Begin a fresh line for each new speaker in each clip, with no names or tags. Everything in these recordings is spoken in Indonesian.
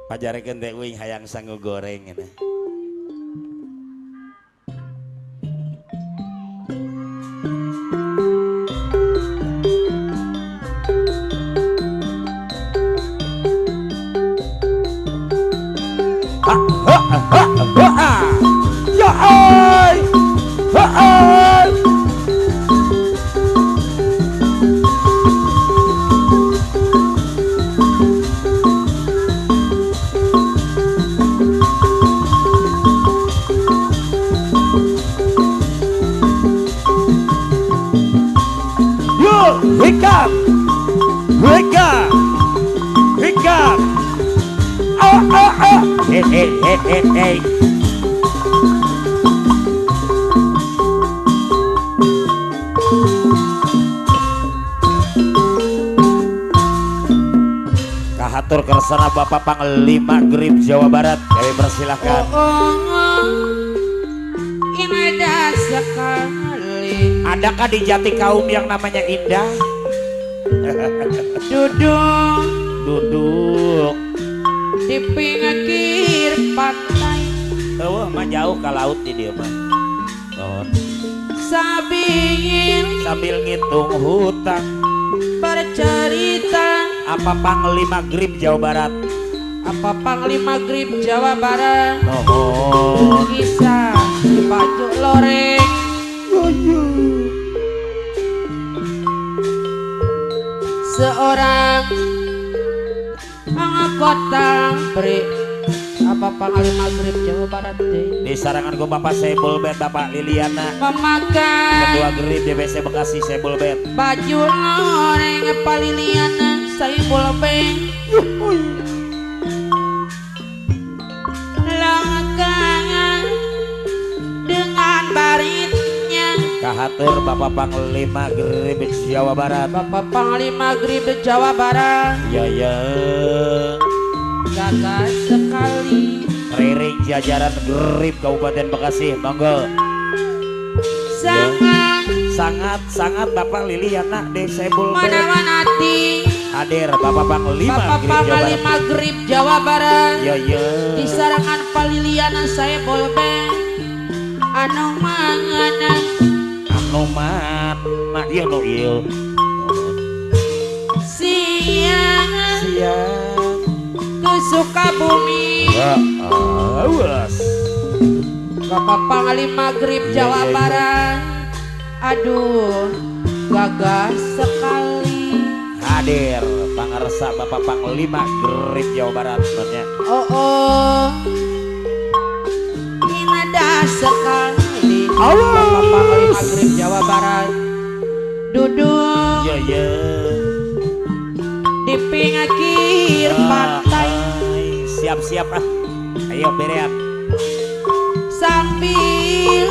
pajarekeun teh uing hayang sangu goreng cenah. Ya ay, ay. Wake up! Wake up! Wake up! Oh, oh, oh! Hey, hey, hey, hey, hey! Kahatur kersana Bapak Panglima Grip Jawa Barat. Kami persilahkan.
Indah sekali.
Adakah di Jati kaum yang namanya indah?
Duduk
Duduk.
di pinggir pantai
Oh, mah jauh ke laut di dia mah. Sambil ngitung hutang
bercerita.
apa Panglima Grip Jawa Barat?
Apa Panglima Grip Jawa Barat?
Oh,
Kisah di baju loreng. Seorang anggota BRI. Apa Panglima Grip Jawa Barat deh?
di sarangan gua Bapak Sebul Bet, Bapak Liliana
Memakai
Ketua Grip DBC Bekasi Sebul Bet.
baju loreng Paliliana Saiful Beng. Langkangan dengan baritnya.
Kahatur Bapak Panglima Grip Jawa Barat.
Bapak Panglima Grip Jawa Barat
Ya ya.
gagah sekali.
Riring jajaran Grip Kabupaten Bekasi, monggo. Sangat Bapak Liliana de Sebul Bet.
Mana-manati
Hadir Bapak Panglima
Bapak
Grip Jawa Barat.
Panglima Grip Jawa Barat
Ya ya.
di sarangan Paliliana Saiful Beng. Anu mangana
Anu mana ieu nu ieu.
siang
Siang.
ke Sukabumi.
Ya awas.
Bapak Panglima Grip Jawa
Ya.
Barat. Aduh, gagah sekali.
Hadir pangarsa Bapak Panglima Grip Jawa Barat sebenarnya.
Oh, indah sekali.
Awas.
Bapak Panglima Grip Jawa Barat duduk
Ya ya.
di pinggir pantai
Siap-siap ah. Ayo berean.
sambil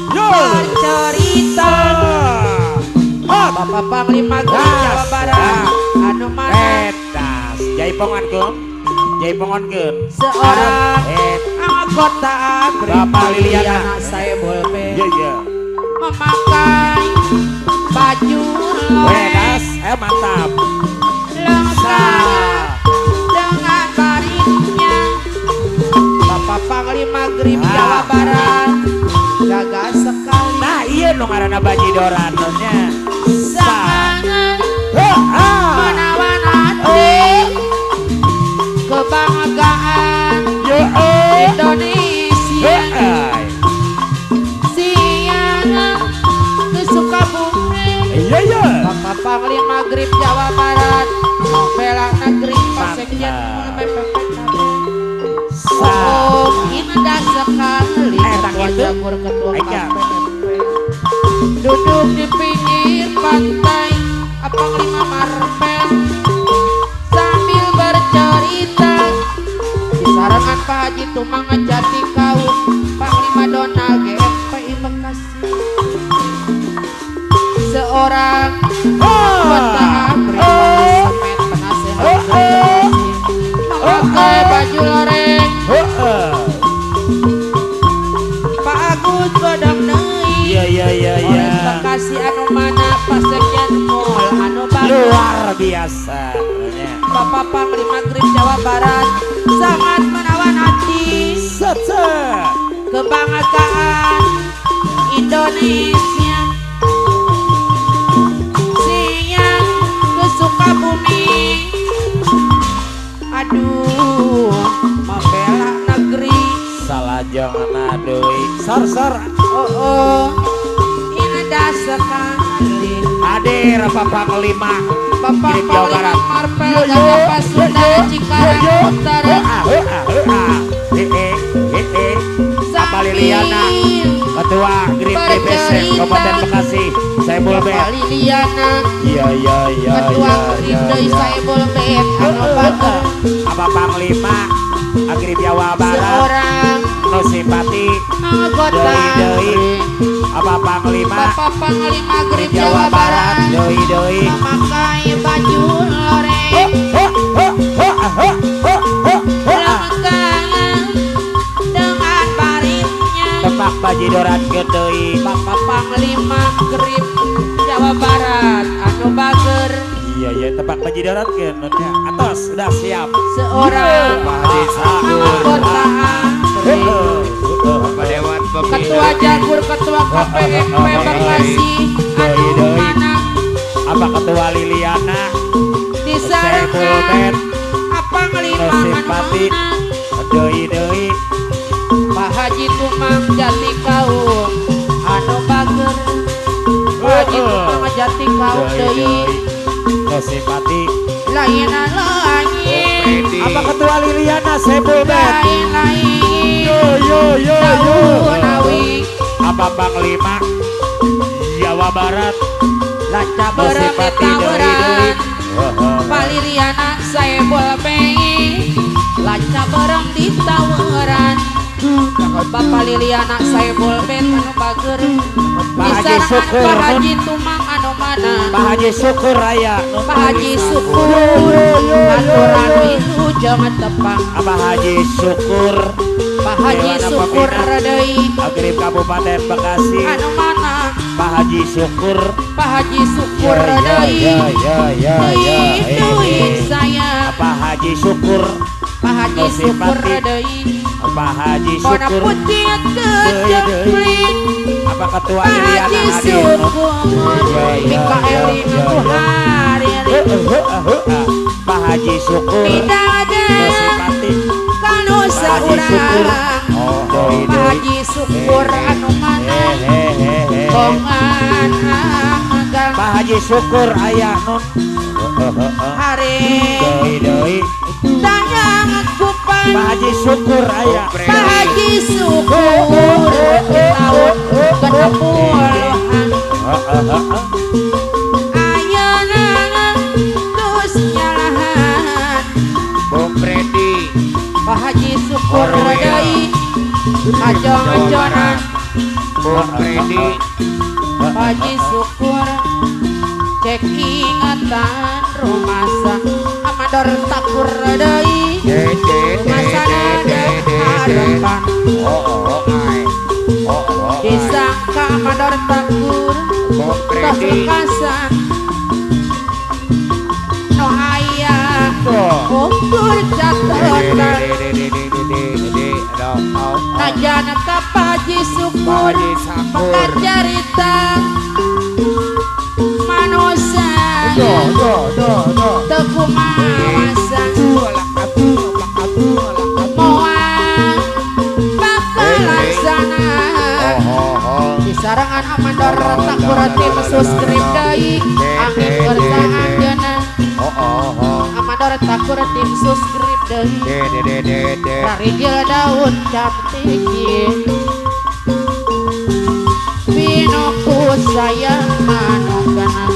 bercerita. Bapak Panglima Grip Jawa Barat anu mana
Etas jaipongankeun. Jaipongankeun.
seorang anggota Grip
Bapak Liliana
Saiful Beng
Ya ya.
memakai baju
Wedas,
loreng
mantap.
lengkap dengan baritnya. Bapak Panglima Grip Jawa Barat gagah sekali.
Nah iya nu ngaranna bajidoran nya.
Sangat menawan hati kebanggaan Indonesia. Siang ke Sukabumi.
Iya iya.
Bapak Panglima Grip Jawa Barat membela negeri Pasekjen PPKB. Oh, indah sekali Ketua Jagur Ketua KPMP duduk di pinggir pantai Panglima Marvel sambil bercerita di sarangan Pak Haji Tumang Jati Kaum Panglima Donald GMPI Bekasi. Seorang anggota BRI Semen penasehat Bekasi memakai baju loreng. Pak Agus godong deui.
Iya.
Bekasi anu mana Pasekjen Mall anu bagus.
Luar biasa.
Bapak Panglima Grip Jawa Barat sangat menawan hati kebanggaan Indonesia siang ke Sukabumi aduh membela negeri
salah jangan adoi sar
oh indah sekali
hadir Bapak Panglima
Bapak
Kirim Jawa Barat
Marpel Ganda Pasunda Cikarang Utara
Bapak Liliana Ketua Green DPC Kabupaten Bekasi Saibul Bet
Bapak Liliana
iya
Ketua Green Day Saibul Bet
Bapak Panglima Agrib Jawa Barat
seorang
no simpati
anggota
Bapak Panglima
Green Jawa Barat
doi
memakai baju loreng lengkap dengan baritnya
tepak bajidoran gedoi
Bapak Panglima Green Jawa Barat anu bager
iya tepak bajidoran genutnya atas sudah siap
seorang anggota Ketua Jagur Ketua KPMP Bekasi anu mana
apa Ketua Liliana
disarankan apa ngelima
simpati doi
Pak Haji Tumang Jati Kaum anu bager Pak Haji Tumang Jati Kaum deui
no simpati
layanan langit
apa Ketua Liliana Saibul Bet
lain
yo
nawi
apa Panglima Jawa Barat
lanca berem ditaweran Pak Liliana Saibul Pengi lanca berem ditaweran Bapak Liliana Saibul Bet anu bager disarangan Pak Haji Tumang anu mana
Pak Haji Syukur Raya
Pak Haji Syukur aturan itu jangan tepang
apa Haji Syukur
Pak Haji Syukur deui
Agrib Kabupaten Bekasi
anu mana
Pak Haji Syukur
Pak Haji Syukur deui duit saya
Pak Haji Syukur
Pak Haji Syukur deui
Pak Haji
Bona
Syukur
putih kejepring
apa Ketua
Pak
Liliana
Haji
hadir
Syukur Mikael Buhari
Pak Haji Syukur
Bidada
simpati
kanu saurang Pak Haji Syukur anu mana kongan agang
Pak Haji Syukur aya nun
hari
doi
tanyang kupan
Pak Haji Syukur aya
Pak Haji Syukur tahun ke-60an ayeuna terus nyalahan
Bung Freddy
Pak Haji Syukur deui ajong-ajongan
Bung Freddy
Pak Haji Syukur cek ingatan rumasa amador takur deui masana harapan disangka amador takur tos lekasan no aya ukur catatan najan ka Pak Haji Syukur pakacarita manusia teu kumaha moal bakalaksana disarangan Amandor Takur tim suskrip deui angin kersaanjeuna Amandor Takur tim suskrip deui Rarijil daun cantik Pinoku sayang manungkana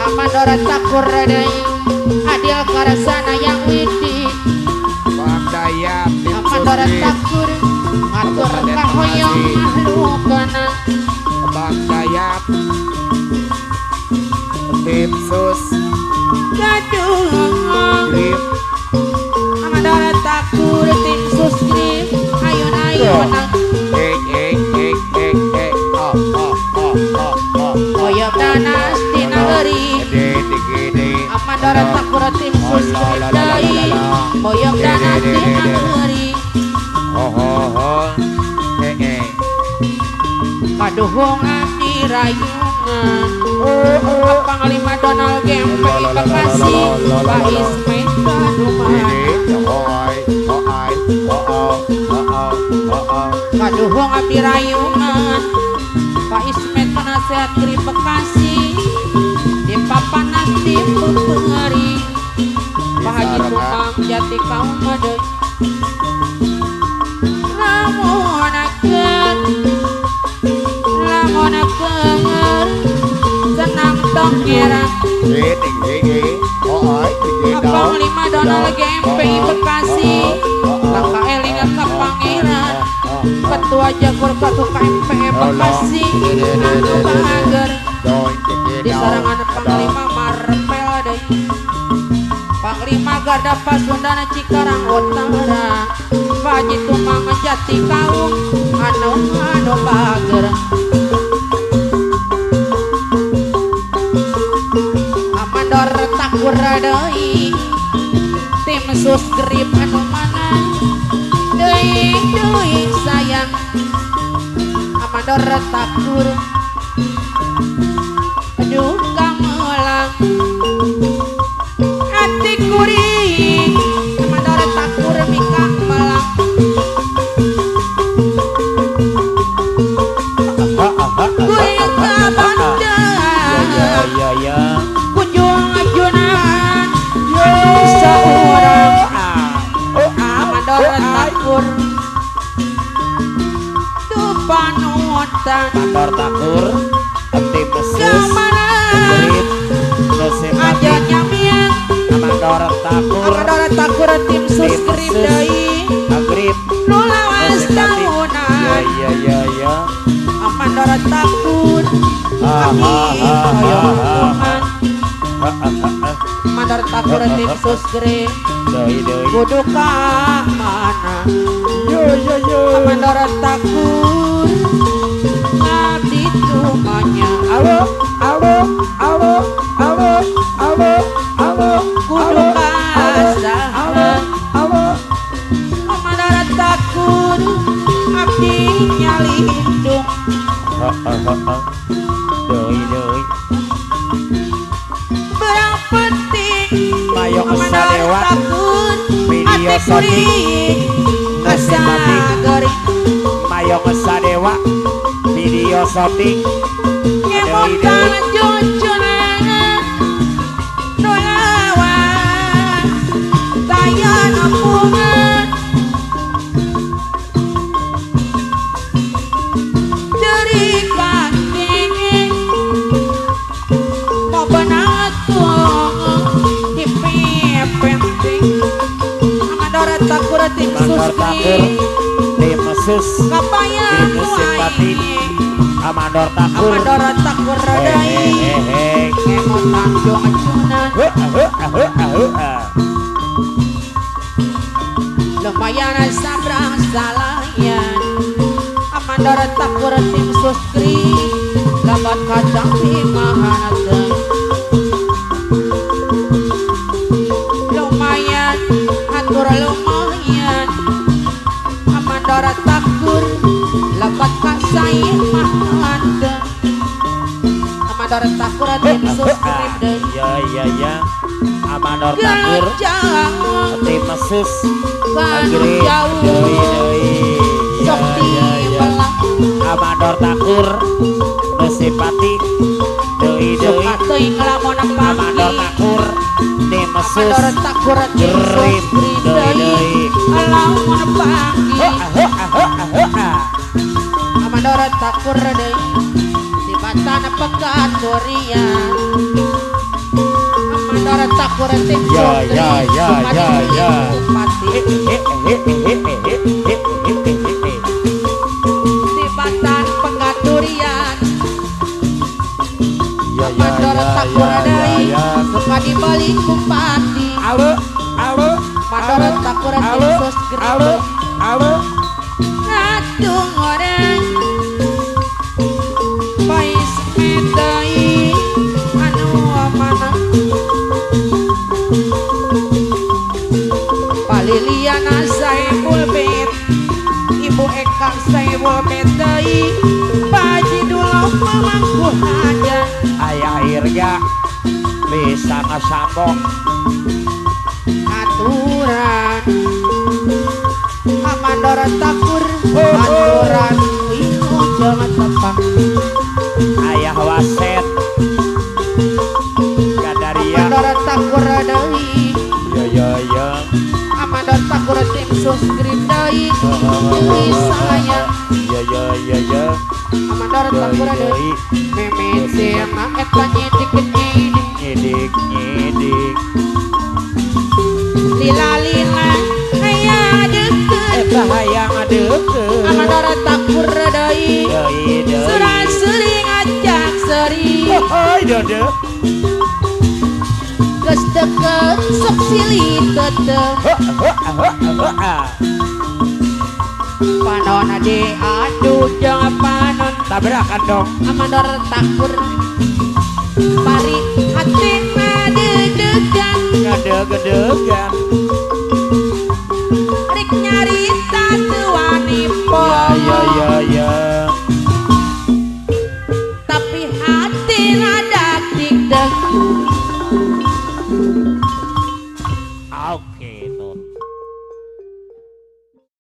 Amandor Takur deui adil karsana yang widi Amandor Takur atur kahoyong mahlukana
tim sus
gaduh Amandor Takur tim suskrip ayun-ayunan koyok danas tina heuri Amandor Takur tim suskrip deui kaduhung abdi rayungan Panglima Donald Gempe Bekasi Pak Ismet Kaduman kaduhung abdi rayungan Pak Ismet penasehat Geri Bekasi di papanas di pepengeri Pak Haji Tumang jati kaum madai lamonakeun senang tongkirang Panglima Donald Gempe Bekasi langka elingan ka pangeran Ketua Jagur Katu KMP Bekasi anu bahager di sarangan Panglima Marpel deui Panglima Garda Pasundana Cikarang Utara Pak Haji Tumang jati kaum anu bahager Amandor takur deui tim sus grip anu mana deui sayang Amandor takur aduh kamelang ati kuring Amandor takur mika melang kuring kabanda kunjung ajunan seorang Amandor takur tuh panutan
Amandor takur tim sus
Gamaran aja nyamian
Amandor
takur tim sus grip deui
agrip
nu lawas tahunan
ya
Amandor takur Amandor takur tim sus grip
deui
kudu ka mana Amandor takur ngabdi tumanya kudu kasahan Amandor takur abdi nyalindung
deui
berang penting
Mayong
Amandor
Sadewa
takur
video
ati kuring asa geuring
Mayong Sadewa video shooting
ngemotang junjungan nu lawan daya nampungan dari kaki mau benatung dipipenting Amandor takur tim
Amandor takur tim sus
kapayang
Grip simpati Amandor takur
takur deui ngemotang junjungan lumayan sabrang salayan Amandor takur tim suskri labat kacang pimahanatan lumayan atur lumayan Amandor takur labat kasain mahanatan Amandor takur tim suskri deui
ya Amandor takur
gajang
tim sus
kan
agrip
jauh sok dibelah
Amandor takur nu simpati deui
suka teuing lamun
Amandor
pagi
takur tim sus
Amandor takur tim
Grip
sus deui lamun pagi Amandor takur deui di batana pekaturian Amandor takur tim sus bupati di batan pekaturian Amandor takur deui suka dibalik bupati Amandor takur tim sus grip ngatung orang Pais medai anu amanah Paliliana Saiful Bet Ibu Eka Saiful Bet deui Pak Haji mangku hajat
Ayah Irga bisa ngesambung
aturan amandora takur aturan itu jangan tepang
Ayah Waset Gadaria
amandora takur deui
yo
amandora takur tim subscribe deui deui sayang
yo
amandora takur deui memece na eta nyidik
nyidik
lila aya deukeut
bahaya ngadeukeut
amandora takur deui
deui
surah seuling ajak seri
hoi dode
geus deket sok silih tetep panon ade aduh jangan panon
tabrakan dong
amandor takur pari hati ngadedegan
ngade-gedegan